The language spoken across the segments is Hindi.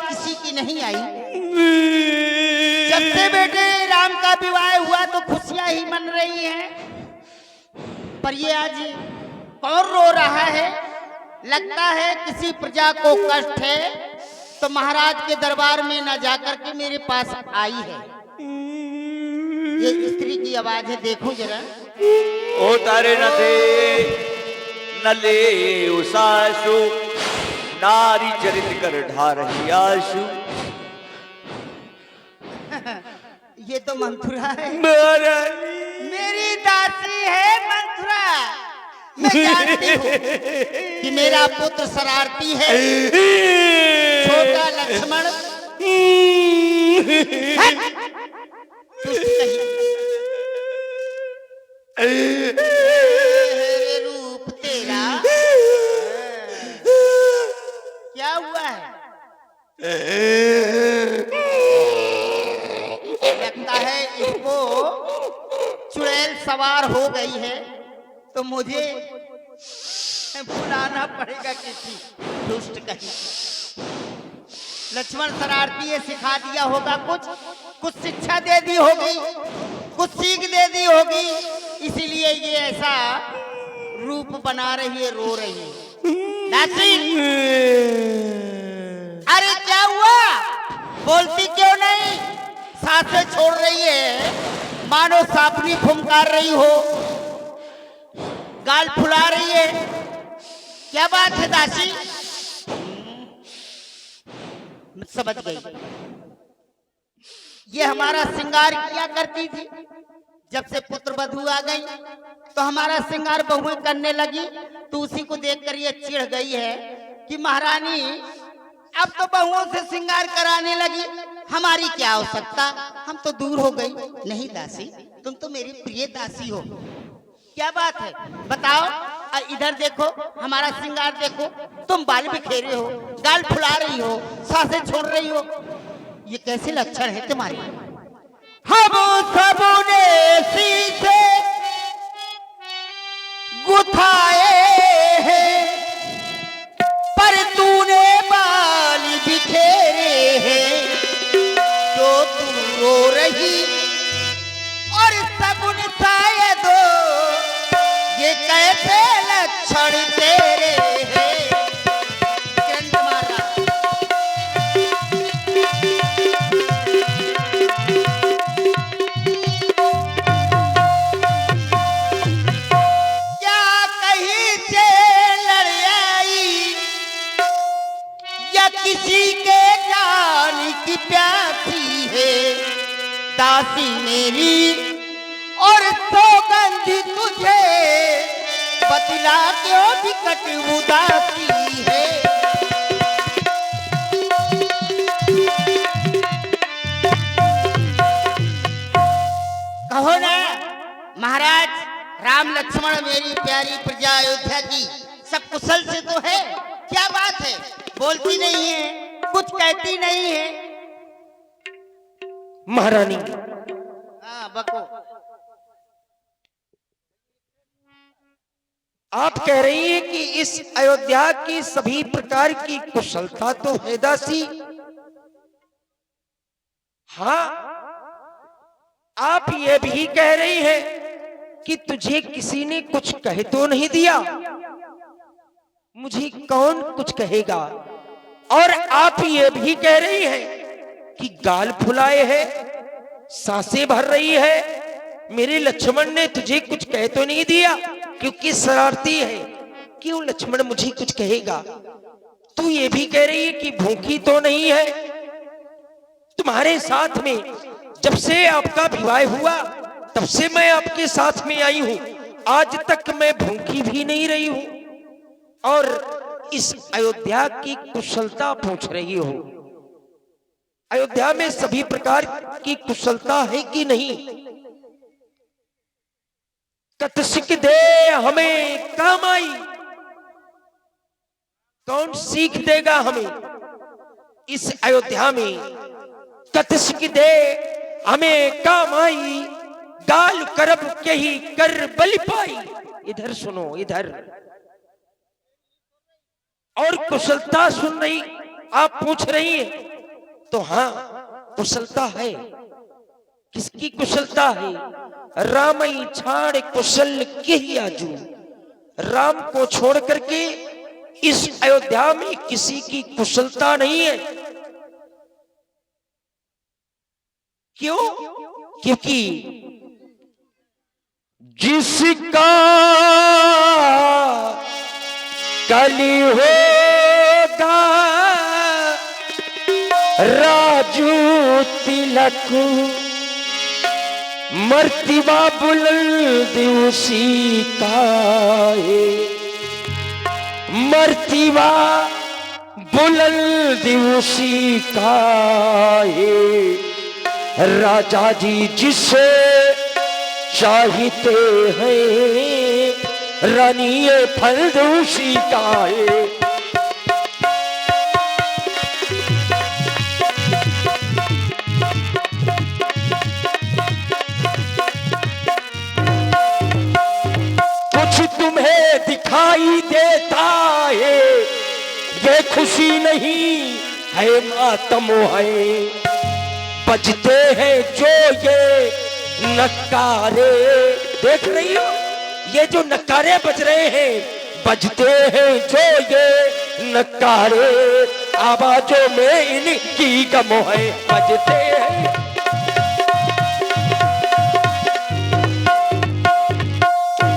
किसी की नहीं आई। जब से बेटे राम का विवाह हुआ तो खुशियां ही मन रही हैं, पर ये आज कौन रो रहा है? लगता है किसी प्रजा को कष्ट है, तो महाराज के दरबार में न जाकर के मेरे पास आई है। ये स्त्री की आवाज है, देखो जरा। ओ तारे न दे न ले उसासु, नारी चरित कर ढारही आशु। ये तो मंथुरा है, महारानी मेरी दासी है मंथुरा। मैं जानती हूँ कि मेरा पुत्र शरारती है, छोटा लक्ष्मण रूप तेरा क्या हुआ है? लगता है इसको चुड़ैल सवार हो गई है, तो मुझे बुलाना पड़ेगा किसी दुष्ट कहीं। लक्ष्मण शरारती है, सिखा दिया होगा, कुछ शिक्षा दे दी होगी, कुछ सीख दे दी होगी, इसीलिए ये ऐसा रूप बना रही है, रो रही है। दासी, अरे क्या हुआ? बोलती क्यों नहीं? सांसें छोड़ रही है, मानो सापनी फुंकार रही हो, गाल फुला रही है। क्या बात है दासी? समझ गई, ये हमारा श्रृंगार किया करती थी। जब से पुत्र वधू आ गई तो हमारा श्रृंगार बहुएं करने लगी, तो उसी को देखकर ये चिढ़ गई है कि महारानी अब तो बहुओं से श्रृंगार कराने लगी, हमारी क्या आवश्यकता, हम तो दूर हो गई। नहीं दासी, तुम तो मेरी प्रिय दासी हो। क्या बात है बताओ? इधर देखो, हमारा श्रृंगार देखो, तुम बाल बिखेरे हो, गाल फुला रही हो, सांसें छोड़ रही हो, ये कैसे लक्षण है तुम्हारे? हम सबने सीधे गुथाए हैं, पर तूने बाल बिखेरे हैं, जो तू रो रही और सबने शायद ये कैसे लक्षण तेरे हैं? करंट मार रहा। क्या कहीं से लड़ आई या किसी के जान की प्यासी है दासी मेरी, और सौगंध तुझे बतला क्यों विकट उदासी है? कहो ना महाराज, राम लक्ष्मण मेरी प्यारी प्रजा अयोध्या की सब कुशल से तो है? क्या बात है, बोलती नहीं है, कुछ कहती नहीं है? महारानी, हाँ बको। आप कह रही हैं कि इस अयोध्या की सभी प्रकार की कुशलता तो है दासी। हाँ, आप ये भी कह रही हैं कि तुझे किसी ने कुछ कह तो नहीं दिया। मुझे कौन कुछ कहेगा? और आप ये भी कह रही हैं कि गाल फुलाए है, सांसें भर रही है, मेरे लक्ष्मण ने तुझे कुछ कह तो नहीं दिया क्योंकि शरारती है। क्यों लक्ष्मण मुझे कुछ कहेगा? तू ये भी कह रही है कि भूखी तो नहीं है। तुम्हारे साथ में जब से आपका विवाह हुआ तब से मैं आपके साथ में आई हूं, आज तक मैं भूखी भी नहीं रही हूं, और इस अयोध्या की कुशलता पूछ रही हो। अयोध्या में सभी प्रकार की कुशलता है कि नहीं? कतसिक दे हमें काम आई, कौन सीख देगा हमें इस अयोध्या में? कतसिक दे हमें काम आई, गाल करब के ही कर बलि पाई। इधर सुनो, इधर। और कुशलता सुन रही, आप पूछ रही हैं तो हाँ, कुशलता है। किसकी कुशलता है? रामई छाड़ कुशल के ही आजू। राम को छोड़ करके इस अयोध्या में किसी की कुशलता नहीं है। क्यों? क्योंकि जिसका कली होगा राजू तिलक, मर्तिबा बुलंद उसी का है, मर्तिबा बुलंद उसी का है। राजा जी जिसे चाहते हैं रानी ये फर्द उसी का है। कुछ तुम्हें दिखाई देता है ये खुशी नहीं है मातम है। बजते हैं जो ये नकारे, देख रही हो ये जो नकारे बज रहे हैं, बजते हैं जो ये नकारे, आवाजों में इनकी गम है। बजते हैं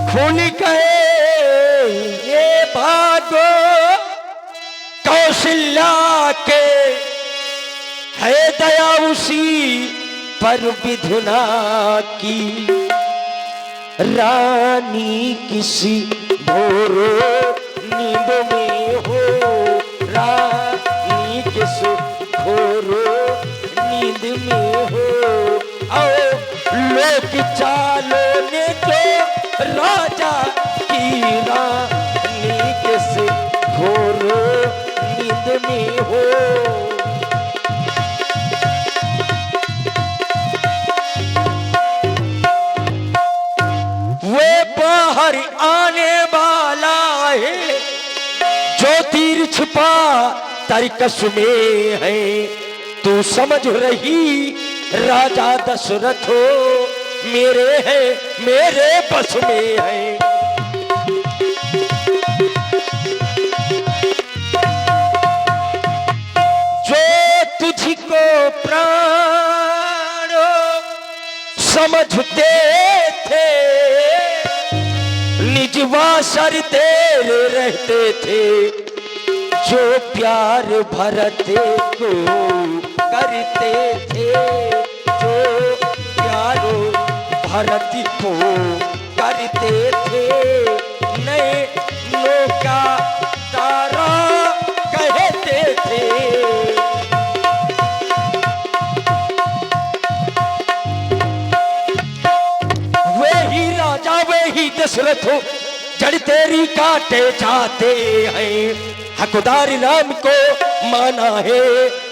खुल गए ये भागो कौशल्या के, है दया उसी पर विधुना की। रानी किसी भोर नींद में हो, रानी किस घोर नींद में हो। आओ लोक चालों ने जो राजा की रानी किस घोर नींद में हो। बाहर आने वाला है जो तीर छिपा तरकस में है। तू समझ रही राजा दशरथ हो मेरे है मेरे बस में है। जो तुझको प्राण समझते थे निजवा सर तेरे रहते थे। जो प्यार भरत को करते थे, जो प्यार भरत को करते थे, नैनों का तारा कहते थे। वही राजा वही दशरथ जड़ तेरी काटे जाते हैं। हकदार राम को माना है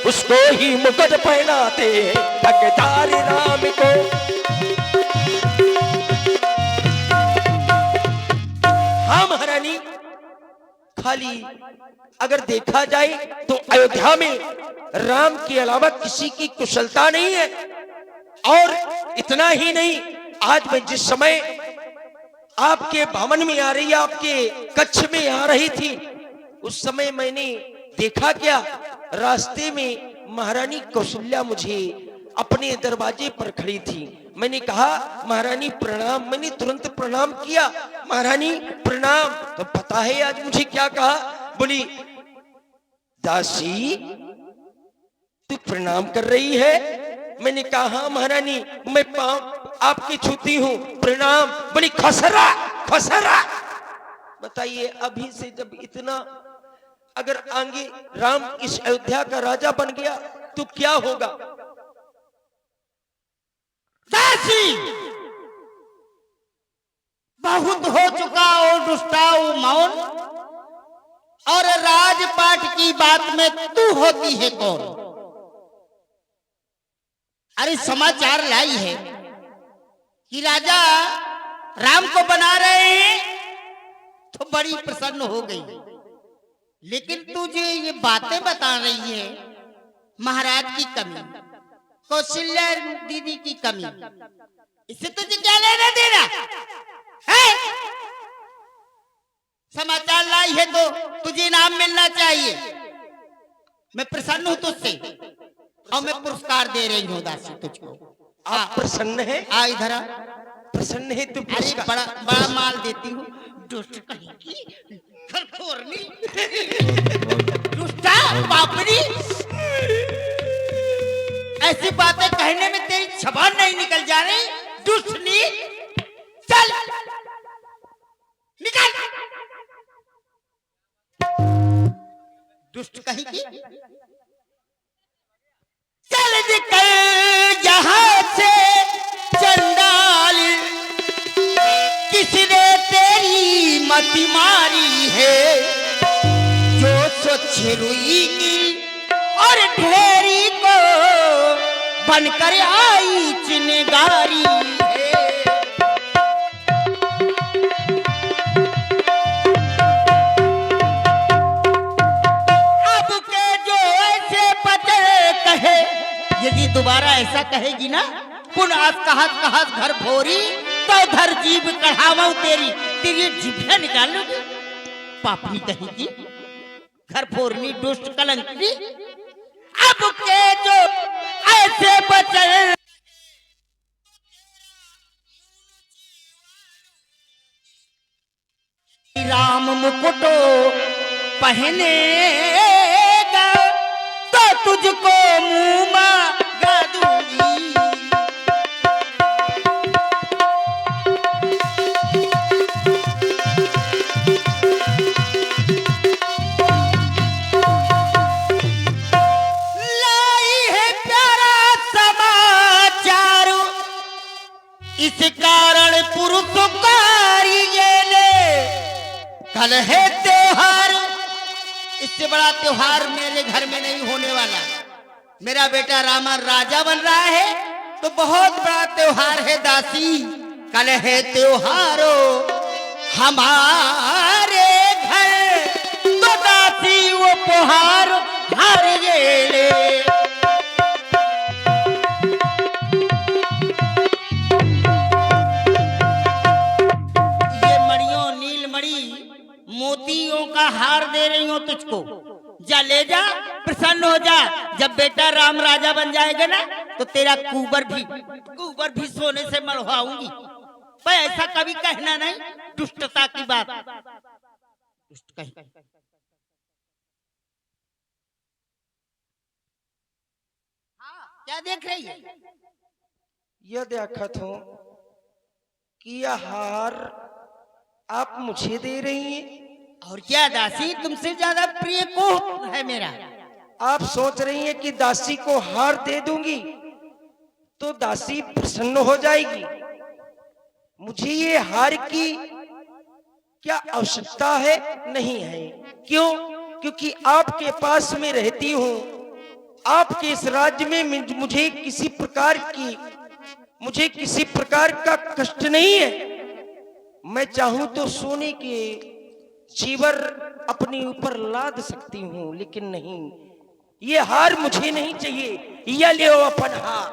उसको ही मुकुट पहनाते हैं। हकदार राम को हाँ महारानी, खाली अगर देखा जाए तो अयोध्या में राम के अलावा किसी की कुशलता नहीं है। और इतना ही नहीं, आज मैं जिस समय आपके भवन में आ रही, आपके कक्ष में आ रही थी, उस समय मैंने देखा क्या, रास्ते में महारानी कौशल्या मुझे अपने दरवाजे पर खड़ी थी। मैंने कहा महारानी प्रणाम, मैंने तुरंत प्रणाम किया। महारानी प्रणाम, तो पता है आज मुझे क्या कहा? बोली दासी तू प्रणाम कर रही है? मैंने कहा हाँ महारानी, मैं पांव आपकी छूती हूँ, प्रणाम। बोली खसरा खसरा। बताइए अभी से जब इतना, अगर आगे राम इस अयोध्या का राजा बन गया तो क्या होगा? दासी बहुत हो चुका और दुष्टाऊ मौन, और राजपाट की बात में तू होती है कौन? अरे समाचार लाई है कि राजा राम को बना रहे हैं, तो बड़ी प्रसन्न हो गई। लेकिन तू जो ये बातें बता रही है महाराज की कमी, कौशल्या दीदी की कमी, इससे तुझे क्या लेना देना है? समाचार लाई है तो तुझे इनाम मिलना चाहिए। मैं प्रसन्न हूं तुझसे और मैं पुरस्कार दे रही हूँ दासी तुझको। आप प्रसन्न हैं? आ इधर आ। प्रसन्न है तो अरे पुरस्कार। बड़ा बड़ा माल देती हूँ। दुष्ट कहीं की खरखोरनी, दुष्टा पापड़ी, ऐसी बातें कहने में तेरी जबान नहीं निकल जा रही। दुष्टनी, चल निकल। दुष्ट कहीं की, चल निकल यहाँ से चंडाल, किसने तेरी मति मारी है? जो स्वच्छ रुई की और ढेरी को बनकर आई चिनगारी है। अब के जो ऐसे पते कहे, यदि दोबारा ऐसा कहेगी ना, पुन आज कहा घर भोरी, तो धर जीभ कढ़ावाऊ तेरी, तेरी जीभिया निकालूंगी। पापनी कहेगी, घर फोरनी, दुष्ट कलंकी। अब के जो ऐसे बचन, राम मुकुटो पहनेगा तो तुझको मुंह मांगा दूंगी। इस कारण पुरुषकारी कल है त्योहार। इससे बड़ा त्योहार मेरे घर में नहीं होने वाला। मेरा बेटा रामा राजा बन रहा है तो बहुत बड़ा त्योहार है दासी। कल है त्योहारो हमारे घर, तो दासी वो त्योहार हार गेले। मोतियों का हार दे रही हूं तुझको, जा ले जा, प्रसन्न हो जा। जब बेटा राम राजा बन जाएगा ना तो तेरा कुबर भी सोने से मढ़वाऊंगी। पर ऐसा कभी कहना नहीं, दुष्टता की बात। दुष्ट कहीं क्या देख रही है? यह देखत हूं कि यह हार आप मुझे दे रही हैं। और क्या दासी तुमसे ज्यादा प्रिय को है मेरा? आप सोच रही हैं कि दासी को हार दे दूंगी तो दासी प्रसन्न हो जाएगी। मुझे ये हार की क्या आवश्यकता है? नहीं है। क्यों? क्योंकि आपके पास में रहती हूँ। आपके इस राज्य में मुझे किसी प्रकार का कष्ट नहीं है। मैं चाहूं तो सोने के जीवर अपने ऊपर लाद सकती हूं, लेकिन नहीं, ये हार मुझे नहीं चाहिए। यह ले अपन हार।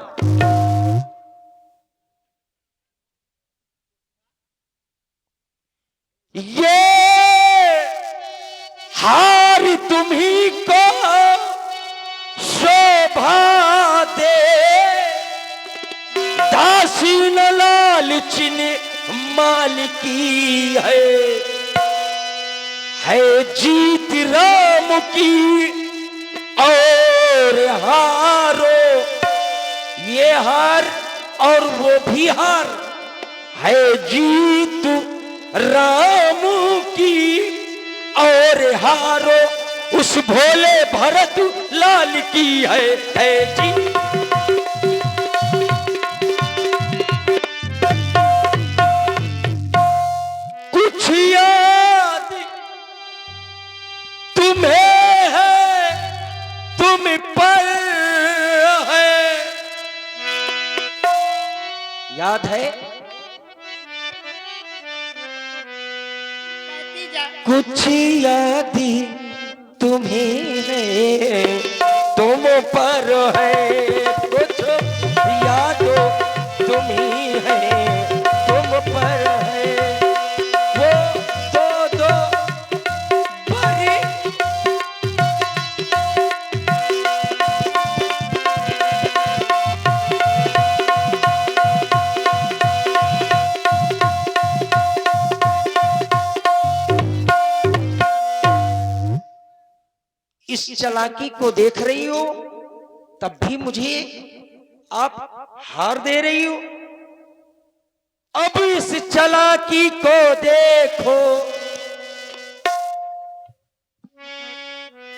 ये हार तुम्ही को शोभा दे, दासी न लालची ने माल की है जीत राम की और हारो। ये हार और वो भी हार है जीत राम की और हारो उस भोले भरत लाल की है जी। कुछ याद तुम्हें है, तुम पर है, याद है? कुछ याद तुम्हें है, तुम पर है, कुछ यादों तुम ही है, तुम पर है। वो दो बड़ी इस चालाकी को देख रही हो, तब भी मुझे आप हार दे रही हो। अब इस चालाकी को देखो,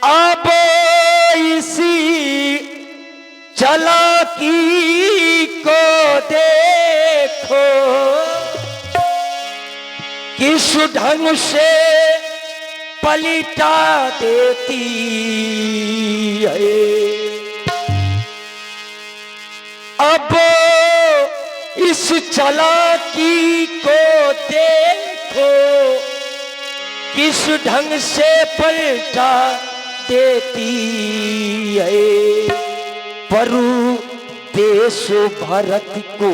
अब इसी चालाकी को देखो, किस ढंग से पलटा देती है। अब इस चालाकी को देखो, किस ढंग से पलटा देती है। परु देश भारत को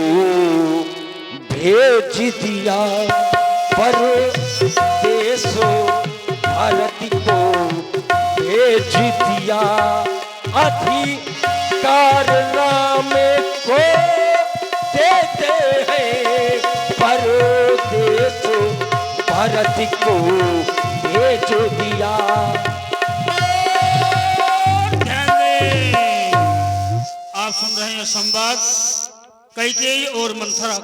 भेज दिया, परु देश भारत को भेज दिया, अधिकारनामे को देते हैं, परदेश भारत को भेज दिया। आप सुन रहे हैं संवाद कैकेयी और मंथरा,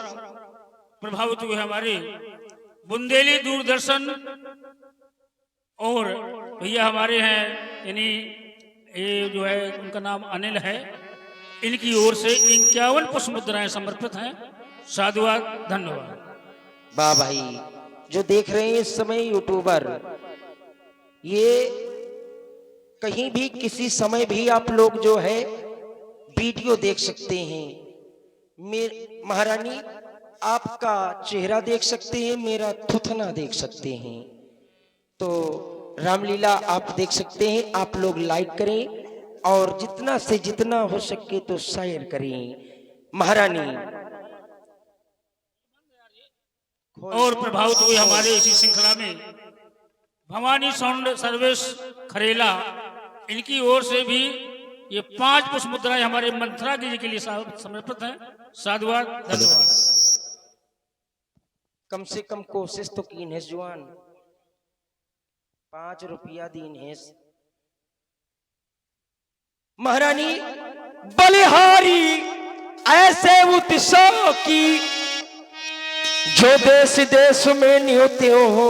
प्रभावित हुए हमारे बुंदेली दूरदर्शन। और भैया हमारे हैं, यानी ये जो है उनका नाम अनिल है, इनकी ओर से 51 पुष्प मुद्राएं समर्पित हैं। साधुवाद, धन्यवाद। वाह भाई, जो देख रहे हैं इस समय यूट्यूबर, ये कहीं भी किसी समय भी आप लोग जो है वीडियो देख सकते हैं। महारानी आपका चेहरा देख सकते हैं, मेरा थुथना देख सकते हैं। तो रामलीला आप देख सकते हैं। आप लोग लाइक करें और जितना से जितना हो सके तो शेयर करें। महारानी और प्रभावित हुए हमारे इसी श्रृंखला में भवानी साउंड सर्विस खरेला, इनकी ओर से भी ये 5 पुष्प मुद्राएं हमारे मंथरा जी के लिए समर्पित हैं। साधुवाद, धन्यवाद। कम से कम कोशिश तो की है जुआन, 5 रुपया दीन है। महारानी बलिहारी ऐसे उत्सव की, जो देश देश में नियोते हो।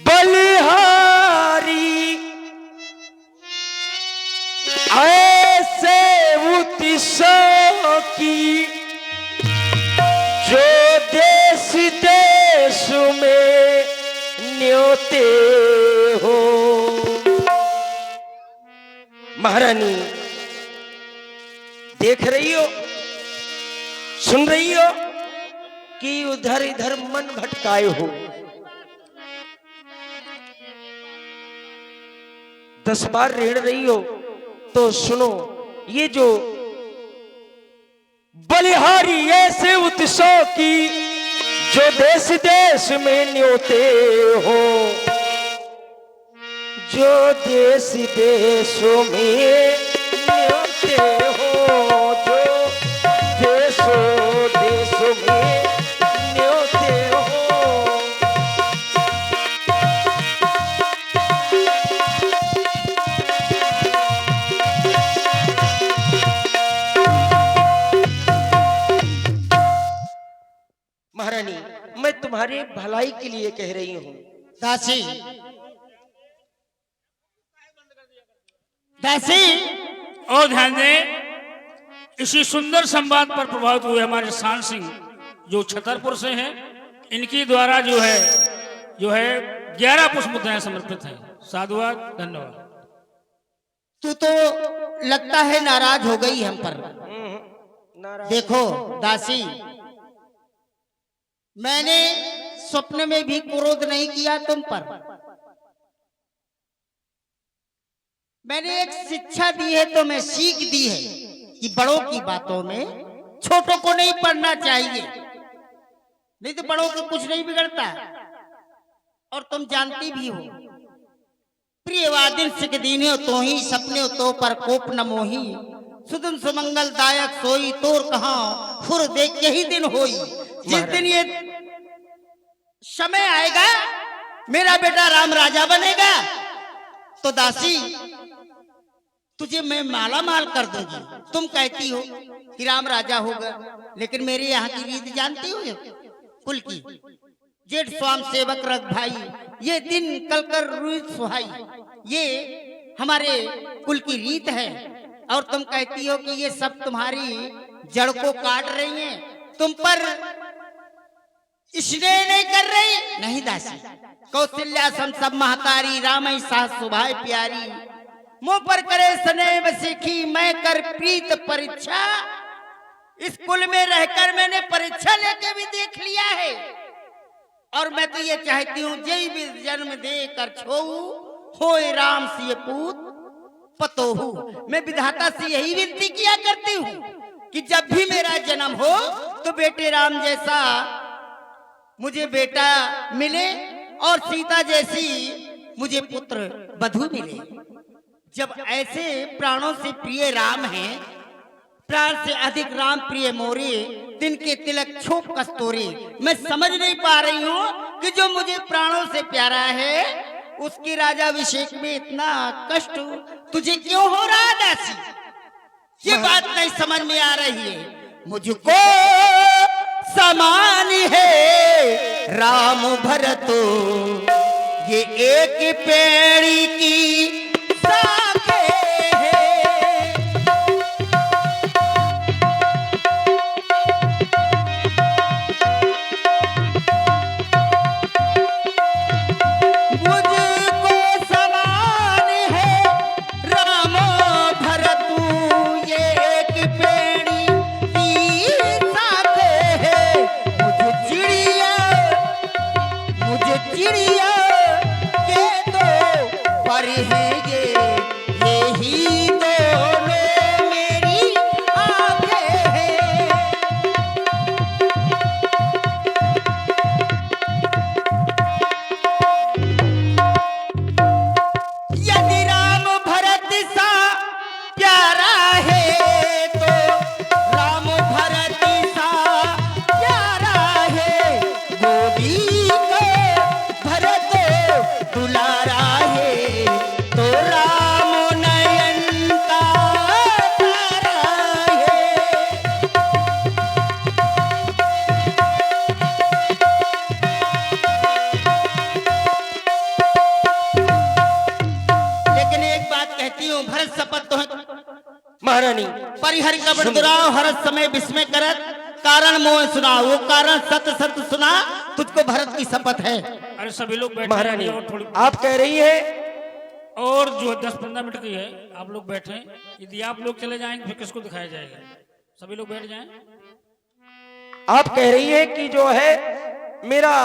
बलिहारी ऐसे उत्सव की, जो देश देश में न्योते हो। महारानी देख रही हो, सुन रही हो कि उधर इधर मन भटकाए हो। 10 बार रेड़ रही हो तो सुनो, ये जो बलिहारी ऐसे उत्सव की, जो देश देश में न्योते हो। जो देश देशों में न्योते हो, जो देशों देशों में न्योते हो। महारानी मैं तुम्हारे भलाई के लिए कह रही हूँ। दासी, दासी, और ध्यान दें, इसी सुंदर संवाद पर प्रभावित हुए हमारे शान सिंह जो छतरपुर से हैं, इनकी द्वारा जो है 11 पुष्प मुद्राएं समर्पित हैं। साधुवाद, धन्यवाद। तू तो लगता है नाराज हो गई हम पर। देखो दासी, मैंने स्वप्न में भी क्रोध नहीं किया तुम पर। मैंने एक शिक्षा दी है तो मैं सीख दी है कि बड़ों की बातों में छोटों को नहीं पढ़ना चाहिए, नहीं तो बड़ों को कुछ नहीं बिगड़ता। और तुम जानती भी हो, प्रियवादिन सिख दीने तो ही सपने तो पर कोप न मोही, सुदन सुमंगल दायक सोई तोर कहा फुर देख यही दिन होई। जिस दिन ये समय आएगा मेरा बेटा राम राजा बनेगा तो दासी तुझे मैं माला माल कर दूंगी। तुम कहती हो कि राम राजा होगा, लेकिन मेरे यहाँ की रीत जानती हो कुल की, जेठ स्वाम सेवक रख भाई ये दिन कल कर रुई सुहाई, ये हमारे कुल की रीत है। और तुम कहती हो कि ये सब तुम्हारी जड़ को काट रही हैं, तुम पर स्नेह नहीं कर रही। नहीं दासी, कौशल्या सम सब महतारी रामई सास सुभाय प्यारी, मुंह पर करे स्नेह सीखी मैं कर प्रीत परीक्षा। इस कुल में रहकर मैंने परीक्षा लेके भी देख लिया है, और मैं तो ये चाहती हूँ जय भी जन्म दे कर छोऊ होए राम सिय पूत पतोहू। मैं विधाता से यही विनती किया करती हूँ कि जब भी मेरा जन्म हो तो बेटे राम जैसा मुझे बेटा मिले और सीता जैसी मुझे पुत्र वधू मिले। जब ऐसे प्राणों से प्रिय राम हैं, प्राण से अधिक राम प्रिय मोरे, तिनके तिलक छोप कस्तूरी। मैं समझ नहीं पा रही हूँ कि जो मुझे प्राणों से प्यारा है उसकी राजाभिषेक में इतना कष्ट तुझे क्यों हो रहा है दासी? ये बात नहीं समझ में आ रही है। मुझको समान है राम भरत ये एक पेड़ी की शाखे है। मुझको समान है राम भरत ये एक पेड़ी की शाखे है। मुझे चिड़िया के दो पर है यही दोनों मेरी आंखें हैं। यदि राम भरत सा प्यारा है तो राम भरत सा प्यारा है। गोदी को भरत दुलारा है तो राम नयन का तारा है। लेकिन एक बात कहती हूँ, भरत शपथ तो है महारानी परिहर कबड़ दुराव हरत समय विस्मय करत कारण मोह सुना। वो कारण सत्य सत्य सुना, तुझको भरत की शपथ है। अरे सभी लोग बैठे महारानी और थोड़ी आप कह रही है और जो 10-15 मिनट की है आप लोग बैठे। यदि आप लोग चले जाएंगे फिर किसको दिखाया जाएगा? सभी लोग बैठ जाएं। आप कह रही है कि जो है मेरा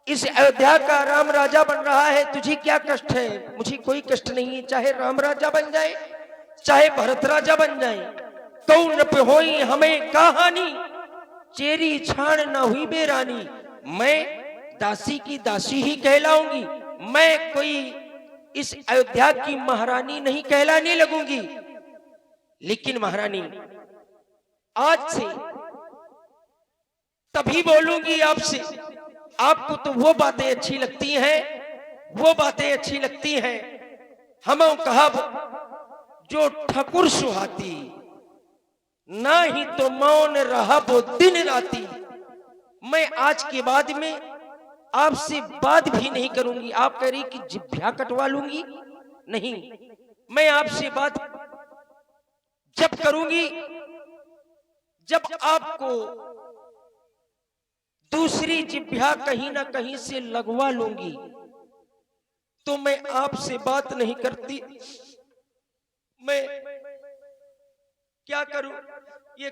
इस अयोध्या का राम राजा बन रहा है, तुझे क्या कष्ट है? मुझे कोई कष्ट नहीं है, चाहे राम राजा बन जाए चाहे भरत राजा बन जाए। कौन पे होई हमें कहानी चेरी छाण न हुई बेरानी। मैं दासी की दासी ही कहलाऊंगी, मैं कोई इस अयोध्या की महारानी नहीं कहलाने लगूंगी। लेकिन महारानी आज से तभी बोलूंगी आपसे। आपको तो वो बातें अच्छी लगती हैं, वो बातें अच्छी लगती हैं हमों कहा जो ठकुर सुहाती, ना ही तो मौन रहा वो दिन राती। मैं आज के बाद में आपसे बात भी नहीं करूंगी। आप कह रही कि जिभ्या कटवा लूंगी, नहीं, मैं आपसे बात जब करूंगी जब आपको दूसरी जिभ्या कहीं ना कहीं से लगवा लूंगी, तो मैं आपसे बात नहीं करती। मैं क्या करूं? ये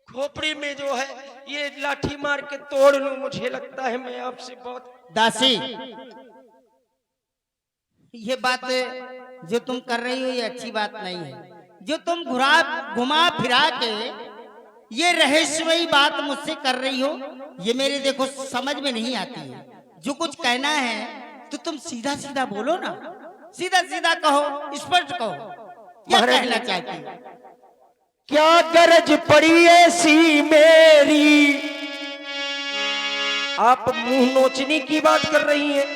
खोपड़ी में जो है ये लाठी मार के तोड़ लूं, मुझे लगता है मैं आपसे बहुत। दासी ये बात जो तुम कर रही हो ये अच्छी बात नहीं है। जो तुम घुमा फिरा के ये रहस्यमयी बात मुझसे कर रही हो, ये मेरे देखो समझ में नहीं आती है। जो कुछ कहना है तो तुम सीधा सीधा बोलो ना, सीधा सीधा कहो, स्पष्ट कहो, क्या कहना चाहती हो? क्या गरज पड़ी ऐसी मेरी, आप मुंह नोचने की बात कर रही हैं।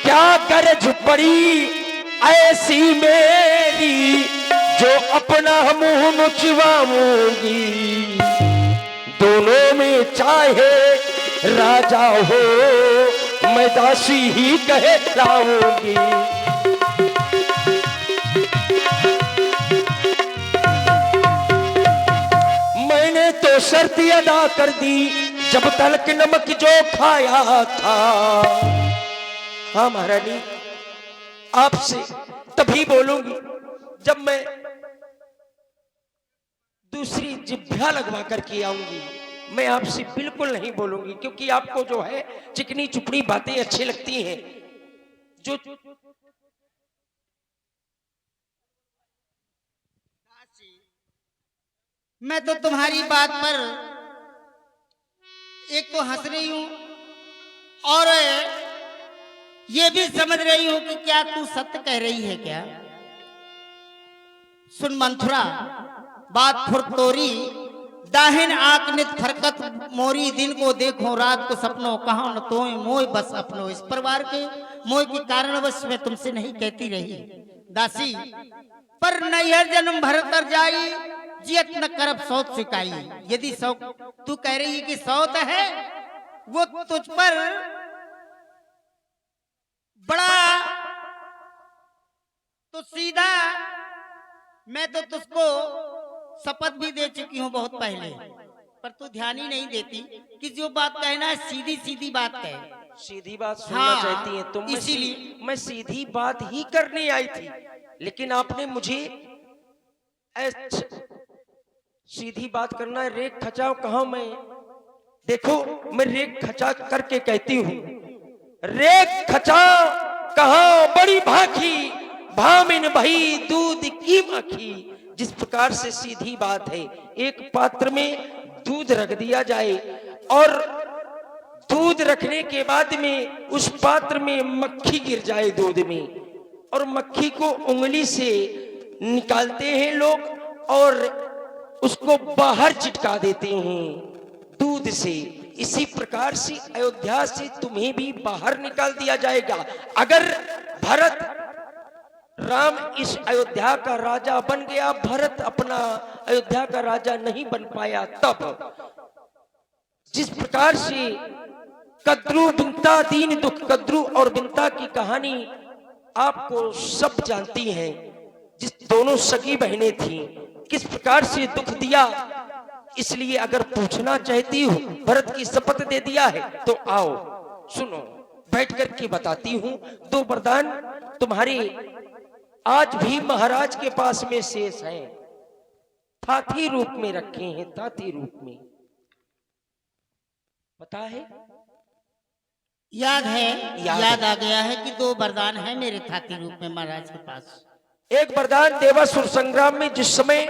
क्या गरज पड़ी ऐसी मेरी, जो अपना मुंह नुचवाऊंगी। दोनों में चाहे राजा हो, मैं दासी ही कहलाऊंगी। मैंने तो शर्त अदा कर दी जब तलक नमक जो खाया था। हाँ महारानी, आपसे तभी बोलूंगी जब मैं दूसरी जिभ्या लगवा करके आऊंगी। मैं आपसे बिल्कुल नहीं बोलूंगी, क्योंकि आपको जो है चिकनी चुपड़ी बातें अच्छी लगती हैं। जो मैं तो तुम्हारी बात पर एक तो हंस रही हूं और ये भी समझ रही हूं कि क्या तू सत्य कह रही है क्या। सुन मंथुरा, बात फुरतोरी, दाहिन आंख नित फरकत मोरी, दिन को देखो रात को सपनों, कहा न तो मोह बस अपनो। इस परिवार के मोह के कारणवश मैं तुमसे नहीं कहती रही दासी, पर नैहर जन्म भरतर जाई, जियत न करब सौत सिकाई। यदि सौत तू कह रही है कि सौत है, वो तुझ पर बड़ा तो सीधा, मैं तो तुझको शपथ भी दे चुकी हूं बहुत पहले, पर तू ध्यान ही नहीं देती कि जो बात कहना है सीधी सीधी बात कहे। सीधी बात सुनना हाँ, चाहती हैं तुम। इसीलिए मैं सीधी बात ही करने आई थी, लेकिन आपने मुझे सीधी बात करना है। रेख खचाओ कहा मैं, देखो मैं रेख खचा करके कहती हूँ। रेख खचाओ कहा बड़ी भाखी, भामिन भई दूध की माखी। जिस प्रकार से सीधी बात है, एक पात्र में दूध रख दिया जाए और दूध रखने के बाद में उस पात्र में मक्खी गिर जाए दूध में, और मक्खी को उंगली से निकालते हैं लोग और उसको बाहर चिटका देते हैं दूध से। इसी प्रकार से अयोध्या से तुम्हें भी बाहर निकाल दिया जाएगा। अगर भरत राम इस अयोध्या का राजा बन गया, भरत अपना अयोध्या का राजा नहीं बन पाया, तब जिस प्रकार से कद्रू बिनता दीन दुख, कद्रू और बिनता की कहानी आपको सब जानती हैं। जिस दोनों सगी बहनें थीं, किस प्रकार से दुख दिया। इसलिए अगर पूछना चाहती हो, भरत की शपथ दे दिया है तो आओ सुनो, बैठ करके बताती हूं। दो वरदान तुम्हारे आज भी महाराज के पास में शेष हैं, थाथी रूप में रखे हैं, थाथी रूप में। पता है? याद है, याद आ गया है कि दो वरदान है मेरे थाती रूप में महाराज के पास। एक वरदान देवासुर संग्राम में जिस समय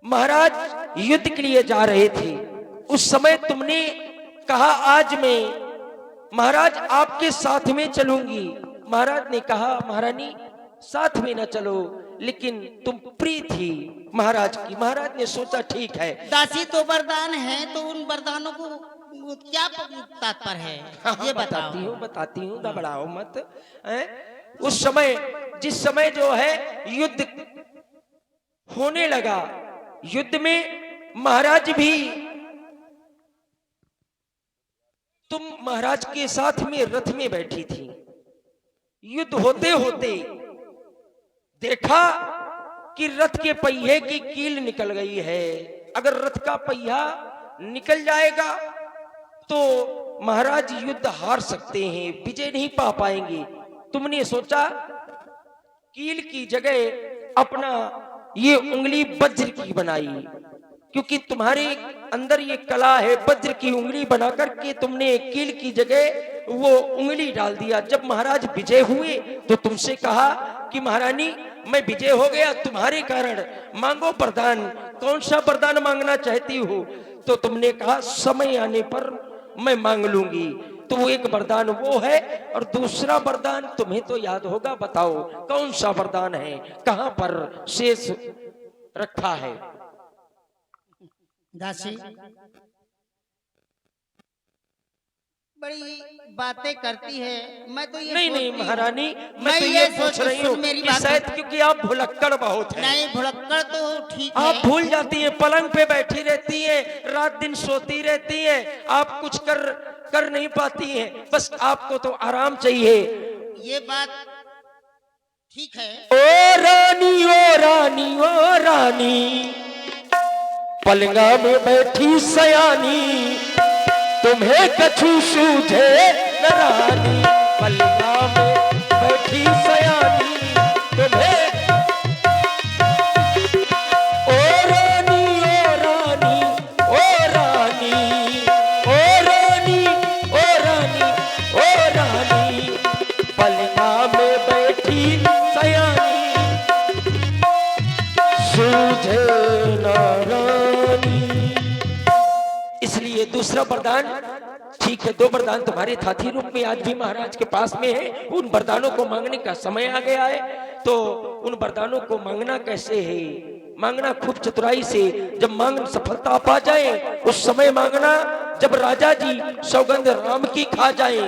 महाराज युद्ध के लिए जा रहे थे, उस समय तुमने कहा आज मैं महाराज आपके साथ में चलूंगी। महाराज ने कहा महारानी साथ में न चलो, लेकिन तुम प्रिय थी महाराज की। महाराज ने सोचा ठीक है। दासी तो वरदान है, तो उन वरदानों को क्या तात्पर्य है ये बताती हूँ, घबराओ मत। उस समय जिस समय जो है युद्ध होने लगा, युद्ध में महाराज भी तुम महाराज के साथ में रथ में बैठी थी। युद्ध होते होते देखा कि रथ के पहिए की कील निकल गई है। अगर रथ का पहिया निकल जाएगा तो महाराज युद्ध हार सकते हैं, विजय नहीं पा पाएंगे। तुमने सोचा कील की जगह अपना ये उंगली वज्र की बनाई, क्योंकि तुम्हारे अंदर ये कला है। वज्र की उंगली बना करके तुमने कील की जगह वो उंगली डाल दिया। जब महाराज विजय हुए तो तुमसे कहा कि महारानी मैं विजय हो गया तुम्हारे कारण, मांगो वरदान, कौन सा वरदान मांगना चाहती हो? तो तुमने कहा समय आने पर मैं मांग लूंगी। तो वो एक वरदान वो है, और दूसरा वरदान तुम्हें तो याद होगा, बताओ कौन सा वरदान है, कहां पर शेष रखा है? दासी बड़ी बातें करती है, मैं तो ये नहीं नहीं सोचती हूँ- महारानी, मैं मैं तो ये ये पूछ सोच- रही हूँ सुन मेरी कि बात। शायद क्योंकि आप भुलक्कड़ बहुत हैं, नहीं भुलक्कड़ तो ठीक आप है। भूल जाती हैं, पलंग पे बैठी रहती हैं, रात दिन सोती रहती हैं, आप कुछ कर नहीं पाती हैं, बस आपको तो आराम चाहिए। ये बात ठीक है। ओ रानी ओ रानी ओ रानी, पलंगा में बैठी सयानी, तुम्हें कछु सूझे न रानी, पलंगा में बैठी सयानी, तुम्हें ओ रानी ओ रानी ओ रानी ओ रानी ओ रानी ओ रानी, पलंगा में बैठी सयानी, सूझे न रानी। इसलिए दूसरा वरदान ठीक है, दो वरदान तुम्हारे साथी रूप में आज भी महाराज के पास में है, उन वरदानों को मांगने का समय आ गया है। तो उन वरदानों को मांगना कैसे है? मांगना खूब चतुराई से, जब मांग सफलता पा जाए उस समय मांगना, जब राजा जी सौगंध राम की खा जाए।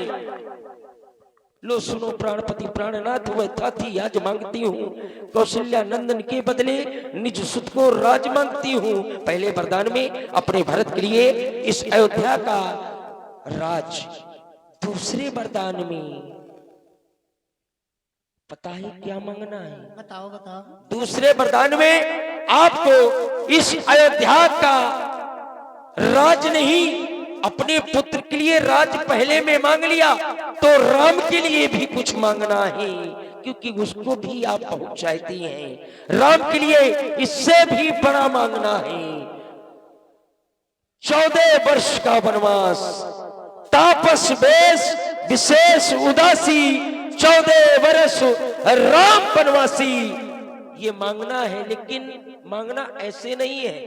लो सुनो प्राणपति प्राणनाथ, वह थाथी आज मांगती हूँ, कौशल्या नंदन के बदले निज सुत को राज मांगती हूँ। पहले वरदान में अपने भरत के लिए इस अयोध्या का राज, दूसरे वरदान में पता है क्या मांगना है? बताओ बताओ। दूसरे वरदान में आपको इस अयोध्या का राज नहीं, अपने पुत्र के लिए राज पहले में मांग लिया, तो राम के लिए भी कुछ मांगना है, क्योंकि उसको भी आप बहुत चाहती हैं। राम के लिए इससे भी बड़ा मांगना है। 14 वर्ष का वनवास, तापस वेश विशेष उदासी, 14 वर्ष राम वनवासी, ये मांगना है। लेकिन मांगना ऐसे नहीं है,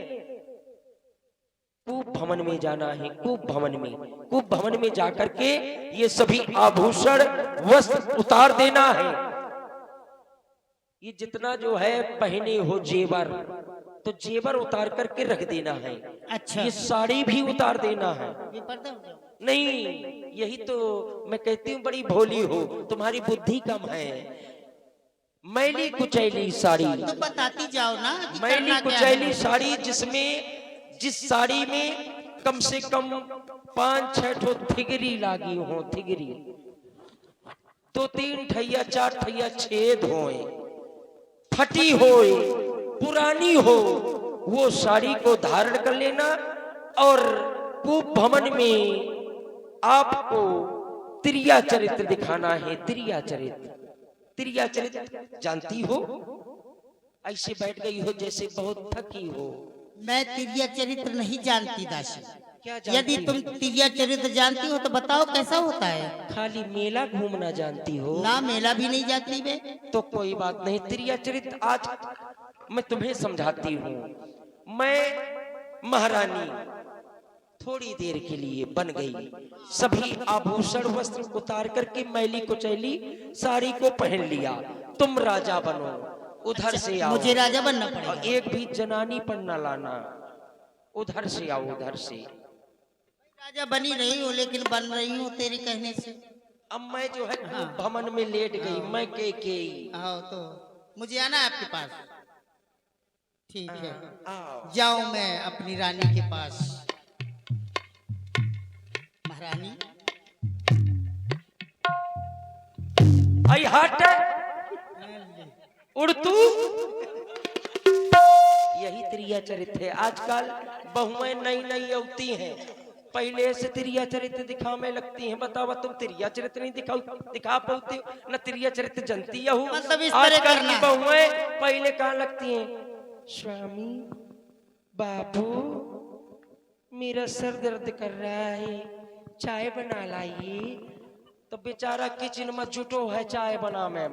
कूप भवन में जाना है, कूप भवन में, कूप भवन में जाकर के ये सभी आभूषण वस्त्र उतार देना है। ये जितना जो है पहने हो जेवर, तो जेवर उतार करके रख देना है। अच्छा। ये साड़ी भी उतार देना है। ये पर्दा हो जाओ। नहीं, यही तो मैं कहती हूँ, बड़ी भोली हो, तुम्हारी बुद्धि कम है। मैली कुचैली साड़ी, तो बताती जाओ ना कि मैली करना क्या कुचैली है। साड़ी, जिस साड़ी में कम से कम 5-6 ठो थिगरी लागी हो, थिगरी तो 3 ठैया 4 ठैया छेद होए, फटी होए, पुरानी हो, वो साड़ी को धारण कर लेना। और कूप भवन में आपको त्रिया चरित्र दिखाना है। त्रिया चरित्र, त्रिया चरित्र जानती हो? ऐसे बैठ गई हो जैसे बहुत थकी हो। मैं तिरिया चरित्र नहीं जानती दासी। क्या जानती यदि हो? तुम तिरिया चरित्र जानती हो तो बताओ कैसा होता है। खाली मेला घूमना जानती हो? ना मेला भी नहीं जाती बे। तो कोई बात नहीं, त्रिया चरित्र आज मैं तुम्हें समझाती हूँ। मैं महारानी थोड़ी देर के लिए बन गई, सभी आभूषण वस्त्र उतार करके मैली कुचैली साड़ी को पहन लिया। तुम राजा बनो, उधर से आओ। मुझे राजा बनना और पड़ेगा। एक भी जनानी पर न लाना, उधर से आओ, उधर से। राजा बनी रही हूँ, लेकिन बन रही हूँ तेरे कहने से। अब मैं जो है भवन में लेट गई, मैं के आओ तो मुझे आना है आपके पास। ठीक है, आओ। जाओ मैं अपनी रानी के पास। महारानी आई हट, उड़ तू। यही त्रिया चरित्र है। आजकल बहुएं नई नई अवती हैं, पहले से त्रिया चरित्र दिखाने लगती हैं। बताओ, तुम त्रिया चरित्र नहीं दिखा पाते हो, न त्रिया चरित्र जनती हो। मतलब इस तरह आजकल करना की है। बहुएं पहले कहाँ लगती हैं? स्वामी बाबू, मेरा सर दर्द कर रहा है, चाय बना लाइए। तो बेचारा किचन में जुटो है चाय बना में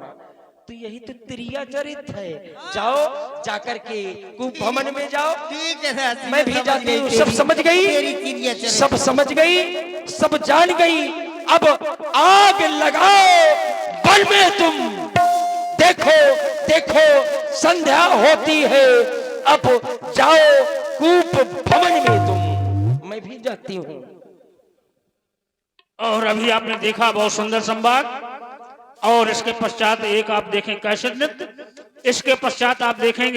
तो यही तो त्रिया चरित है। जाओ जाकर के कूप भवन में जाओ। ठीक है सासी, मैं भी समझ जाती गई हूँ। तेरी- सब समझ तेरी गई, चिड़िया चरित। सब समझ गई, सब जान गई। अब आग लगाओ वन में तुम। देखो देखो संध्या होती है, अब जाओ कूप भवन में तुम। मैं भी जाती हूँ। और अभी आपने देखा बहुत सुंदर संवाद, और इसके पश्चात एक आप देखें कैसे नृत्य, इसके पश्चात आप देखेंगे